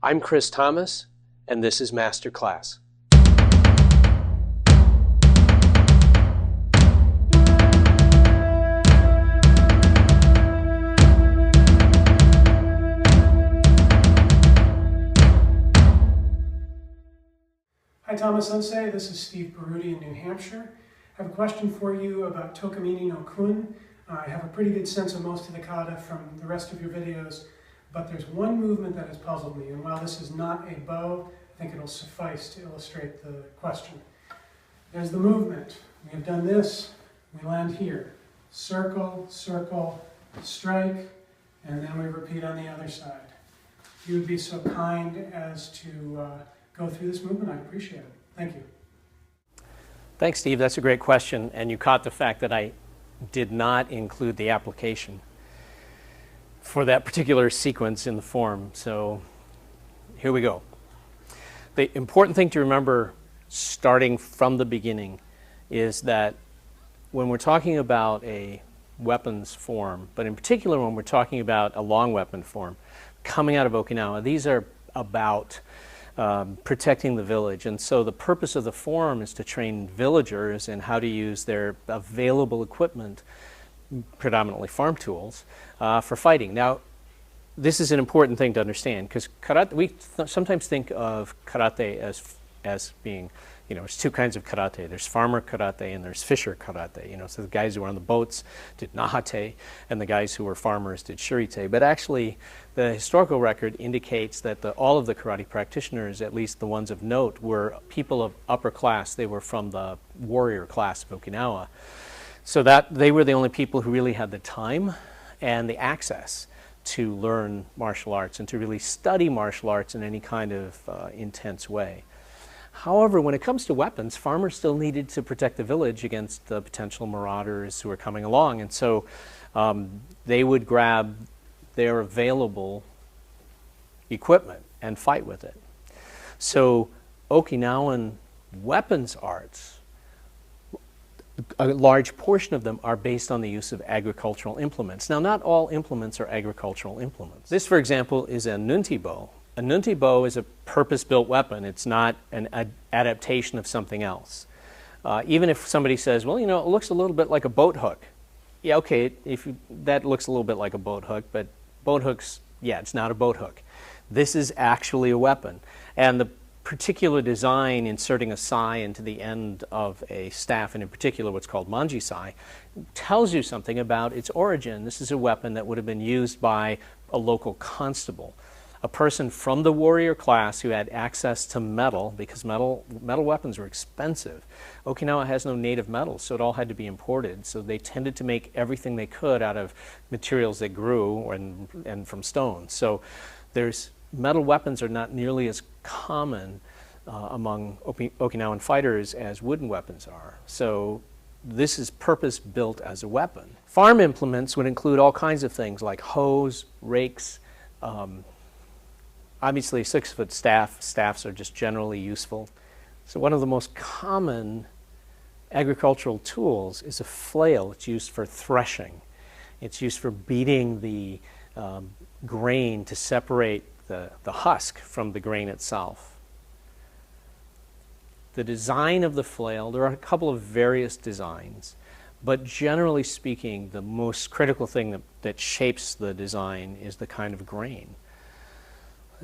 I'm Chris Thomas, and this is Masterclass. Hi Thomas Sensei, this is Steve Baruti in New Hampshire. I have a question for you about Tokamine no Kun. I have a pretty good sense of most of the kata from the rest of your videos, but there's one movement that has puzzled me, and while this is not a bow, I think it'll suffice to illustrate the question. There's the movement. We have done this, we land here. Circle, circle, strike, and then we repeat on the other side. If you would be so kind as to go through this movement, I'd appreciate it. Thank you. Thanks, Steve. That's a great question, and you caught the fact that I did not include the application for that particular sequence in the form. So here we go. The important thing to remember starting from the beginning is that when we're talking about a weapons form, but in particular when we're talking about a long weapon form coming out of Okinawa, these are about protecting the village. And so the purpose of the form is to train villagers in how to use their available equipment, predominantly farm tools, for fighting. Now, this is an important thing to understand because karate, we sometimes think of karate as being, there's two kinds of karate. There's farmer karate and there's fisher karate. So the guys who were on the boats did nahate and the guys who were farmers did shurite. But actually, the historical record indicates that all of the karate practitioners, at least the ones of note, were people of upper class. They were from the warrior class of Okinawa. So that they were the only people who really had the time and the access to learn martial arts and to really study martial arts in any kind of intense way. However, when it comes to weapons, farmers still needed to protect the village against the potential marauders who were coming along. And so they would grab their available equipment and fight with it. So Okinawan weapons arts, a large portion of them are based on the use of agricultural implements. Now, not all implements are agricultural implements. This, for example, is a nunti bow. A nunti bow is a purpose-built weapon. It's not an adaptation of something else. Even if somebody says, well, it looks a little bit like a boat hook. Yeah, okay, that looks a little bit like a boat hook, but boat hooks, it's not a boat hook. This is actually a weapon. And the particular design, inserting a sai into the end of a staff, and in particular what's called manji sai, tells you something about its origin. This is a weapon that would have been used by a local constable, a person from the warrior class who had access to metal, because metal weapons were expensive. Okinawa has no native metals, so it all had to be imported. So they tended to make everything they could out of materials that grew and from stone. So metal weapons are not nearly as common among Okinawan fighters as wooden weapons are. So this is purpose-built as a weapon. Farm implements would include all kinds of things like hoes, rakes, obviously a 6-foot staff. Staffs are just generally useful. So one of the most common agricultural tools is a flail. It's used for threshing. It's used for beating the grain to separate the husk from the grain itself. The design of the flail, there are a couple of various designs, but generally speaking, the most critical thing that shapes the design is the kind of grain.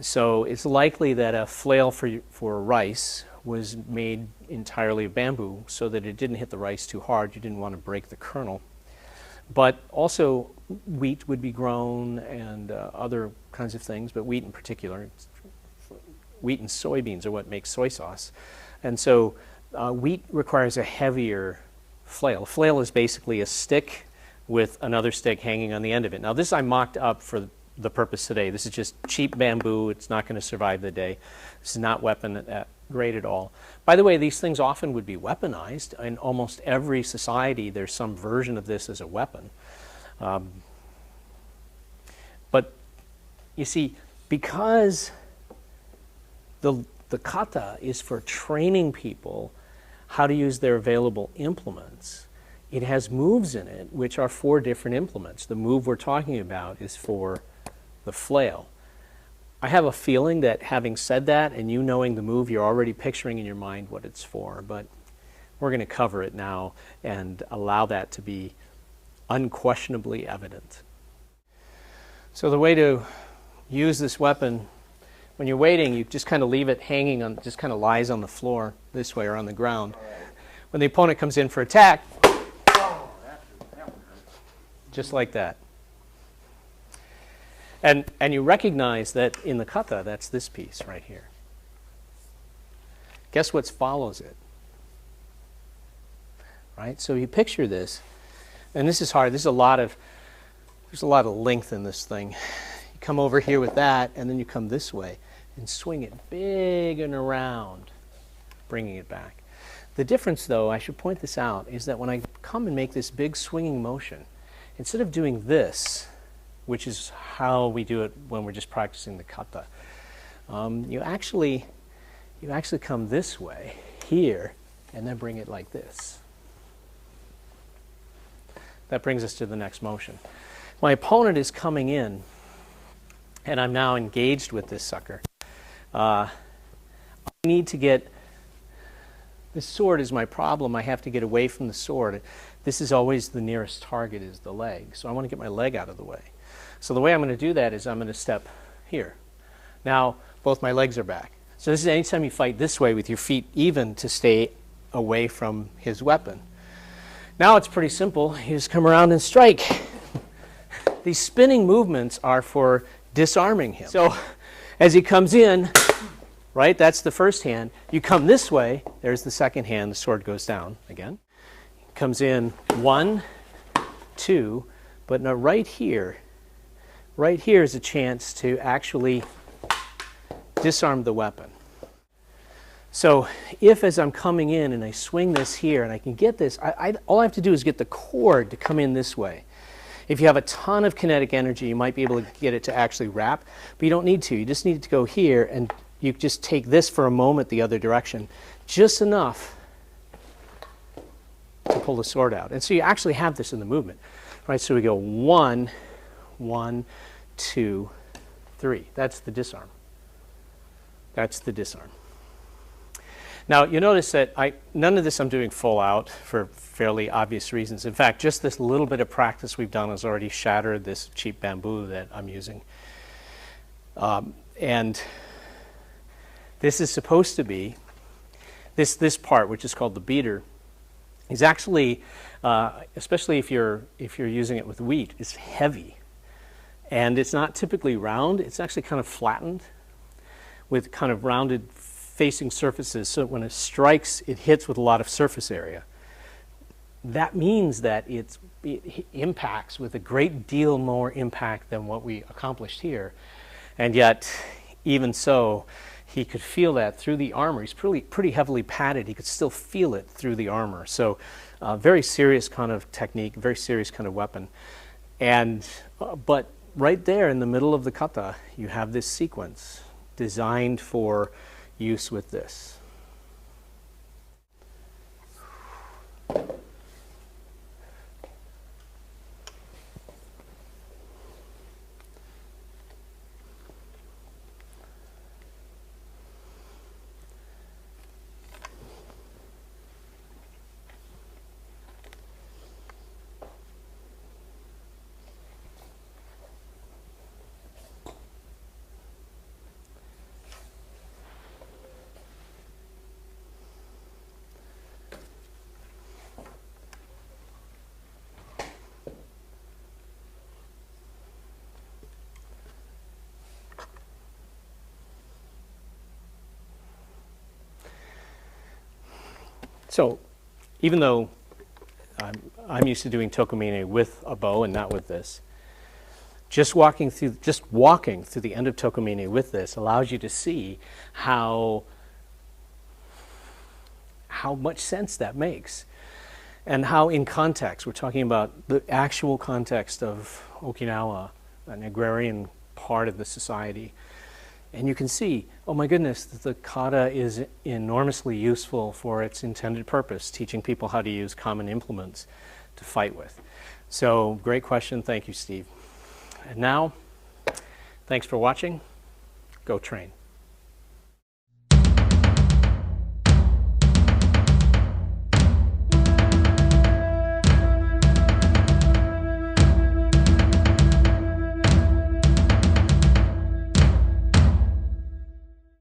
So it's likely that a flail for rice was made entirely of bamboo so that it didn't hit the rice too hard. You didn't want to break the kernel. But also wheat would be grown and other kinds of things, but wheat in particular. Wheat and soybeans are what makes soy sauce. And so wheat requires a heavier flail. A flail is basically a stick with another stick hanging on the end of it. Now this I mocked up for the purpose today. This is just cheap bamboo. It's not going to survive the day. This is not weapon grade at all. By the way, these things often would be weaponized. In almost every society, there's some version of this as a weapon. But you see, because the kata is for training people how to use their available implements, it has moves in it, which are 4 different implements. The move we're talking about is for the flail. I have a feeling that having said that and you knowing the move, you're already picturing in your mind what it's for, but we're going to cover it now and allow that to be unquestionably evident. So the way to use this weapon, when you're waiting, you just kind of leave it hanging on, just kind of lies on the floor this way or on the ground. When the opponent comes in for attack, just like that. And you recognize that in the kata, that's this piece right here. Guess what follows it? Right? So you picture this, and this is hard. There's a lot of length in this thing. You come over here with that, and then you come this way and swing it big and around, bringing it back. The difference, though, I should point this out, is that when I come and make this big swinging motion, instead of doing this, which is how we do it when we're just practicing the kata, you actually come this way here and then bring it like this. That brings us to the next motion. My opponent is coming in, and I'm now engaged with this sucker. I need to get, this sword is my problem. I have to get away from the sword. This is always the nearest target is the leg, so I want to get my leg out of the way. So the way I'm going to do that is I'm going to step here. Now, both my legs are back. So this is anytime you fight this way with your feet even to stay away from his weapon. Now it's pretty simple. You just come around and strike. These spinning movements are for disarming him. So as he comes in, right, that's the first hand. You come this way, there's the second hand, the sword goes down again. Comes in 1, 2, but now right here is a chance to actually disarm the weapon. So if as I'm coming in and I swing this here and I can get this, all I have to do is get the cord to come in this way. If you have a ton of kinetic energy, you might be able to get it to actually wrap, but you don't need to. You just need it to go here, and you just take this for a moment the other direction, just enough to pull the sword out. And so you actually have this in the movement, right? So we go 1, 1, 2, 3. That's the disarm. That's the disarm. Now, you notice that none of this I'm doing full out for fairly obvious reasons. In fact, just this little bit of practice we've done has already shattered this cheap bamboo that I'm using. And this is supposed to be, this part, which is called the beater, is actually, especially if you're using it with wheat, it's heavy. And it's not typically round, it's actually kind of flattened with kind of rounded facing surfaces, so when it strikes, it hits with a lot of surface area. That means that it impacts with a great deal more impact than what we accomplished here. And yet, even so, he could feel that through the armor. He's pretty heavily padded. He could still feel it through the armor. So very serious kind of technique, very serious kind of weapon. And but right there in the middle of the kata, you have this sequence designed for use with this. So, even though I'm used to doing tokumine with a bow and not with this, just walking through the end of tokumine with this allows you to see how much sense that makes, and how in context, we're talking about the actual context of Okinawa, an agrarian part of the society. And you can see, oh my goodness, the kata is enormously useful for its intended purpose, teaching people how to use common implements to fight with. So, great question. Thank you, Steve. And now, thanks for watching. go train.